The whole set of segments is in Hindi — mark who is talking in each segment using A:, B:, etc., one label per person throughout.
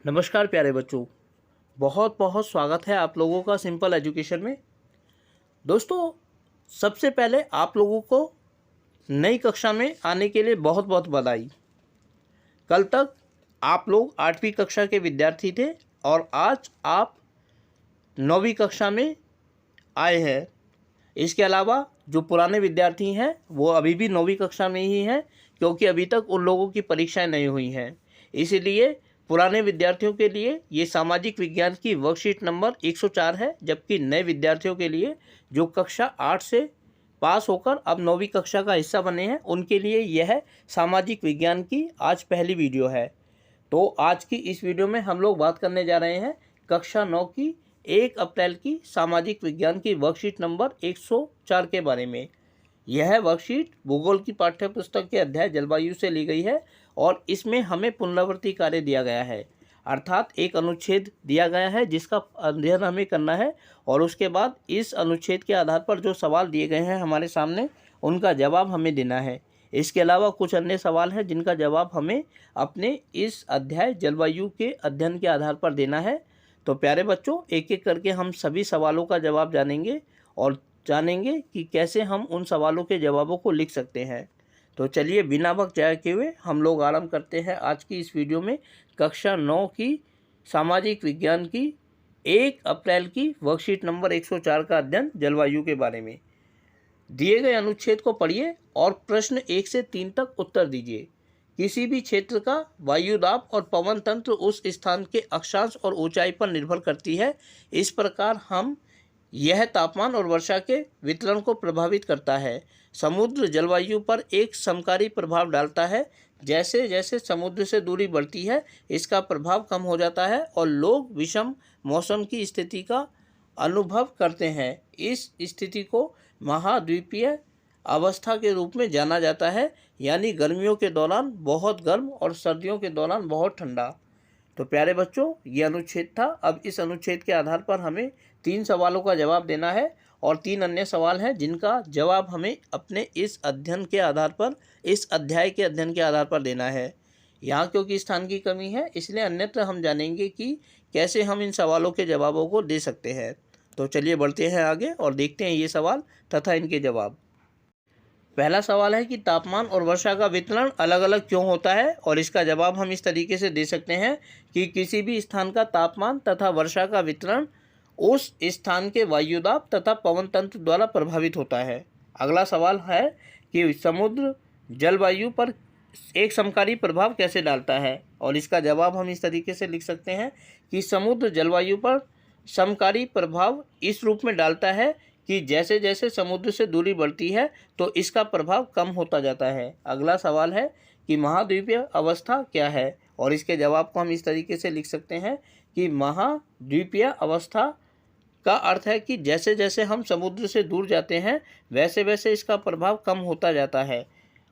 A: नमस्कार प्यारे बच्चों, बहुत बहुत स्वागत है आप लोगों का सिंपल एजुकेशन में। दोस्तों, सबसे पहले आप लोगों को नई कक्षा में आने के लिए बहुत बहुत बधाई। कल तक आप लोग 8वीं कक्षा के विद्यार्थी थे और आज आप 9वीं कक्षा में आए हैं। इसके अलावा जो पुराने विद्यार्थी हैं वो अभी भी 9वीं कक्षा में ही हैं, क्योंकि अभी तक उन लोगों की परीक्षाएं नहीं हुई हैं। इसीलिए पुराने विद्यार्थियों के लिए ये सामाजिक विज्ञान की वर्कशीट नंबर 104 है, जबकि नए विद्यार्थियों के लिए जो कक्षा 8 से पास होकर अब 9वीं कक्षा का हिस्सा बने हैं उनके लिए यह सामाजिक विज्ञान की आज पहली वीडियो है। तो आज की इस वीडियो में हम लोग बात करने जा रहे हैं कक्षा 9 की 1 अप्रैल की सामाजिक विज्ञान की वर्कशीट नंबर 104 के बारे में। यह वर्कशीट भूगोल की पाठ्य पुस्तक के अध्याय जलवायु से ली गई है और इसमें हमें पुनरावृत्ति कार्य दिया गया है, अर्थात एक अनुच्छेद दिया गया है जिसका अध्ययन हमें करना है और उसके बाद इस अनुच्छेद के आधार पर जो सवाल दिए गए हैं हमारे सामने उनका जवाब हमें देना है। इसके अलावा कुछ अन्य सवाल हैं जिनका जवाब हमें अपने इस अध्याय जलवायु के अध्ययन के आधार पर देना है। तो प्यारे बच्चों, एक एक करके हम सभी सवालों का जवाब जानेंगे और जानेंगे कि कैसे हम उन सवालों के जवाबों को लिख सकते हैं। तो चलिए बिना वक्त जाए के हुए हम लोग आरंभ करते हैं आज की इस वीडियो में कक्षा 9 की सामाजिक विज्ञान की 1 अप्रैल की वर्कशीट नंबर 104 का अध्ययन जलवायु के बारे में। दिए गए अनुच्छेद को पढ़िए और प्रश्न 1 से 3 तक उत्तर दीजिए। किसी भी क्षेत्र का वायु दाब और पवन तंत्र उस स्थान के अक्षांश और ऊंचाई पर निर्भर करती है। इस प्रकार यह तापमान और वर्षा के वितरण को प्रभावित करता है। समुद्र जलवायु पर एक समकारी प्रभाव डालता है। जैसे जैसे समुद्र से दूरी बढ़ती है इसका प्रभाव कम हो जाता है और लोग विषम मौसम की स्थिति का अनुभव करते हैं। इस स्थिति को महाद्वीपीय अवस्था के रूप में जाना जाता है, यानी गर्मियों के दौरान बहुत गर्म और सर्दियों के दौरान बहुत ठंडा। तो प्यारे बच्चों, ये अनुच्छेद था। अब इस अनुच्छेद के आधार पर हमें 3 सवालों का जवाब देना है और 3 अन्य सवाल हैं जिनका जवाब हमें अपने इस अध्ययन के आधार पर, इस अध्याय के अध्ययन के आधार पर देना है। यहाँ क्योंकि स्थान की कमी है इसलिए अन्यत्र हम जानेंगे कि कैसे हम इन सवालों के जवाबों को दे सकते हैं। तो चलिए बढ़ते हैं आगे और देखते हैं ये सवाल तथा इनके जवाब। पहला सवाल है कि तापमान और वर्षा का वितरण अलग अलग क्यों होता है, और इसका जवाब हम इस तरीके से दे सकते हैं कि किसी भी स्थान का तापमान तथा वर्षा का वितरण उस स्थान के वायुदाब तथा पवन तंत्र द्वारा प्रभावित होता है। अगला सवाल है कि समुद्र जलवायु पर एक समकारी प्रभाव कैसे डालता है, और इसका जवाब हम इस तरीके से लिख सकते हैं कि समुद्र जलवायु पर समकारी प्रभाव इस रूप में डालता है कि जैसे जैसे समुद्र से दूरी बढ़ती है तो इसका प्रभाव कम होता जाता है। अगला सवाल है कि महाद्वीपीय अवस्था क्या है, और इसके जवाब को हम इस तरीके से लिख सकते हैं कि महाद्वीपीय अवस्था का अर्थ है कि जैसे जैसे हम समुद्र से दूर जाते हैं वैसे वैसे इसका प्रभाव कम होता जाता है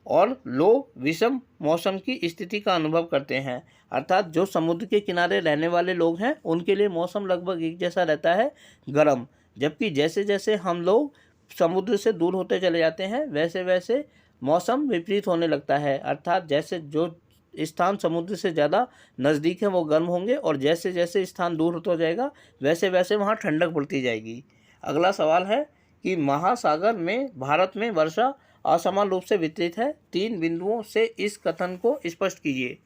A: और लोग विषम मौसम की स्थिति का अनुभव करते हैं। अर्थात जो समुद्र के किनारे रहने वाले लोग हैं उनके लिए मौसम लगभग एक जैसा रहता है, गर्म, जबकि जैसे जैसे हम लोग समुद्र से दूर होते चले जाते हैं वैसे वैसे मौसम विपरीत होने लगता है। अर्थात जैसे जो स्थान समुद्र से ज़्यादा नज़दीक है वो गर्म होंगे और जैसे जैसे स्थान दूर होता जाएगा वैसे वैसे वहाँ ठंडक बढ़ती जाएगी। अगला सवाल है कि महासागर में भारत में वर्षा असमान रूप से वितरित है। 3 बिंदुओं से इस कथन को स्पष्ट कीजिए।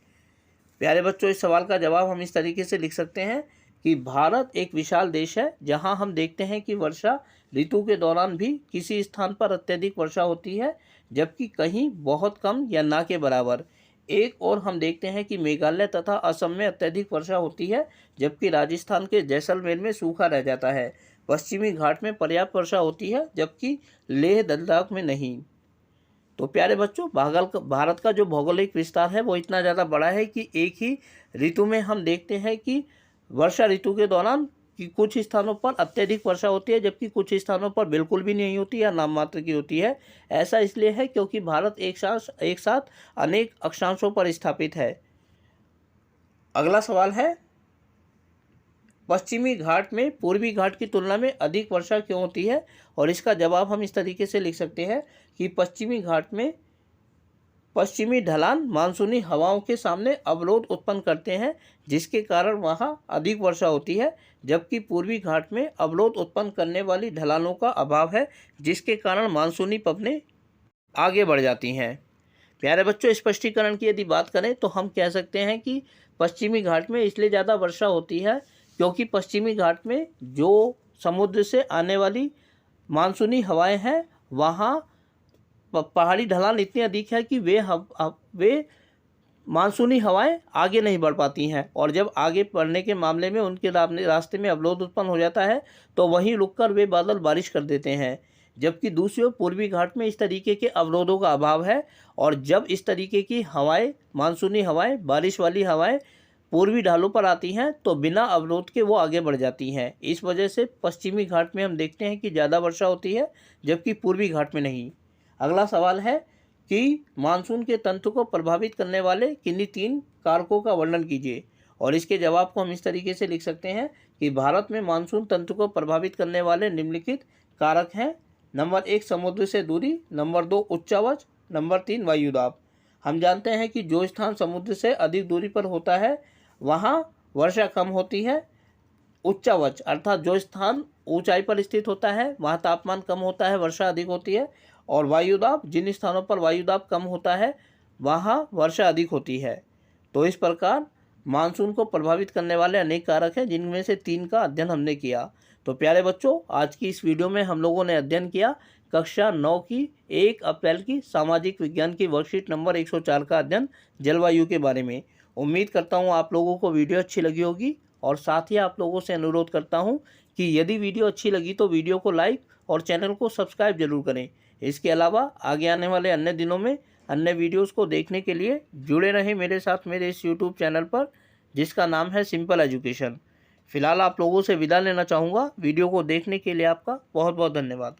A: प्यारे बच्चों, इस सवाल का जवाब हम इस तरीके से लिख सकते हैं कि भारत एक विशाल देश है जहां हम देखते हैं कि वर्षा ऋतु के दौरान भी किसी स्थान पर अत्यधिक वर्षा होती है जबकि कहीं बहुत कम या ना के बराबर। एक और हम देखते हैं कि मेघालय तथा असम में अत्यधिक वर्षा होती है जबकि राजस्थान के जैसलमेर में सूखा रह जाता है। पश्चिमी घाट में पर्याप्त वर्षा होती है जबकि लेह लद्दाख में नहीं। तो प्यारे बच्चों, भारत का जो भौगोलिक विस्तार है वो इतना ज़्यादा बड़ा है कि एक ही ऋतु में हम देखते हैं कि वर्षा ऋतु के दौरान कि कुछ स्थानों पर अत्यधिक वर्षा होती है जबकि कुछ स्थानों पर बिल्कुल भी नहीं होती या नाम मात्र की होती है। ऐसा इसलिए है क्योंकि भारत एक साथ अनेक अक्षांशों पर स्थापित है। अगला सवाल है, पश्चिमी घाट में पूर्वी घाट की तुलना में अधिक वर्षा क्यों होती है, और इसका जवाब हम इस तरीके से लिख सकते हैं कि पश्चिमी घाट में पश्चिमी ढलान मानसूनी हवाओं के सामने अवरोध उत्पन्न करते हैं, जिसके कारण वहाँ अधिक वर्षा होती है, जबकि पूर्वी घाट में अवरोध उत्पन्न करने वाली ढलानों का अभाव है, जिसके कारण मानसूनी पवनें आगे बढ़ जाती हैं। प्यारे बच्चों, स्पष्टीकरण की यदि बात करें तो हम कह सकते हैं कि पश्चिमी घाट में इसलिए ज़्यादा वर्षा होती है क्योंकि पश्चिमी घाट में जो समुद्र से आने वाली मानसूनी हवाएं हैं, वहाँ पहाड़ी ढलान इतनी अधिक है कि वे मानसूनी हवाएं आगे नहीं बढ़ पाती हैं, और जब आगे बढ़ने के मामले में उनके रास्ते में अवरोध उत्पन्न हो जाता है तो वहीं रुककर वे बादल बारिश कर देते हैं। जबकि दूसरी ओर पूर्वी घाट में इस तरीके के अवरोधों का अभाव है, और जब इस तरीके की हवाएं, मानसूनी हवाएं, बारिश वाली हवाएं पूर्वी ढालों पर आती हैं तो बिना अवरोध के वो आगे बढ़ जाती हैं। इस वजह से पश्चिमी घाट में हम देखते हैं कि ज़्यादा वर्षा होती है, जबकि पूर्वी घाट में नहीं। अगला सवाल है कि मानसून के तंत्र को प्रभावित करने वाले किन्हीं 3 कारकों का वर्णन कीजिए, और इसके जवाब को हम इस तरीके से लिख सकते हैं कि भारत में मानसून तंत्र को प्रभावित करने वाले निम्नलिखित कारक हैं। नंबर 1 समुद्र से दूरी, नंबर 2 उच्चावच, नंबर 3 वायुदाब। हम जानते हैं कि जो स्थान समुद्र से अधिक दूरी पर होता है वहाँ वर्षा कम होती है। उच्चावच अर्थात जो स्थान ऊंचाई पर स्थित होता है वहाँ तापमान कम होता है, वर्षा अधिक होती है। और वायुदाब, जिन स्थानों पर वायुदाब कम होता है वहाँ वर्षा अधिक होती है। तो इस प्रकार मानसून को प्रभावित करने वाले अनेक कारक हैं, जिनमें से 3 का अध्ययन हमने किया। तो प्यारे बच्चों, आज की इस वीडियो में हम लोगों ने अध्ययन किया कक्षा 9 की 1 अप्रैल की सामाजिक विज्ञान की वर्कशीट नंबर 104 का अध्ययन जलवायु के बारे में। उम्मीद करता हूँ आप लोगों को वीडियो अच्छी लगी होगी, और साथ ही आप लोगों से अनुरोध करता हूँ कि यदि वीडियो अच्छी लगी तो वीडियो को लाइक और चैनल को सब्सक्राइब जरूर करें। इसके अलावा आगे आने वाले अन्य दिनों में अन्य वीडियोस को देखने के लिए जुड़े रहें मेरे साथ मेरे इस यूट्यूब चैनल पर, जिसका नाम है सिंपल एजुकेशन। फिलहाल आप लोगों से विदा लेना चाहूँगा। वीडियो को देखने के लिए आपका बहुत बहुत धन्यवाद।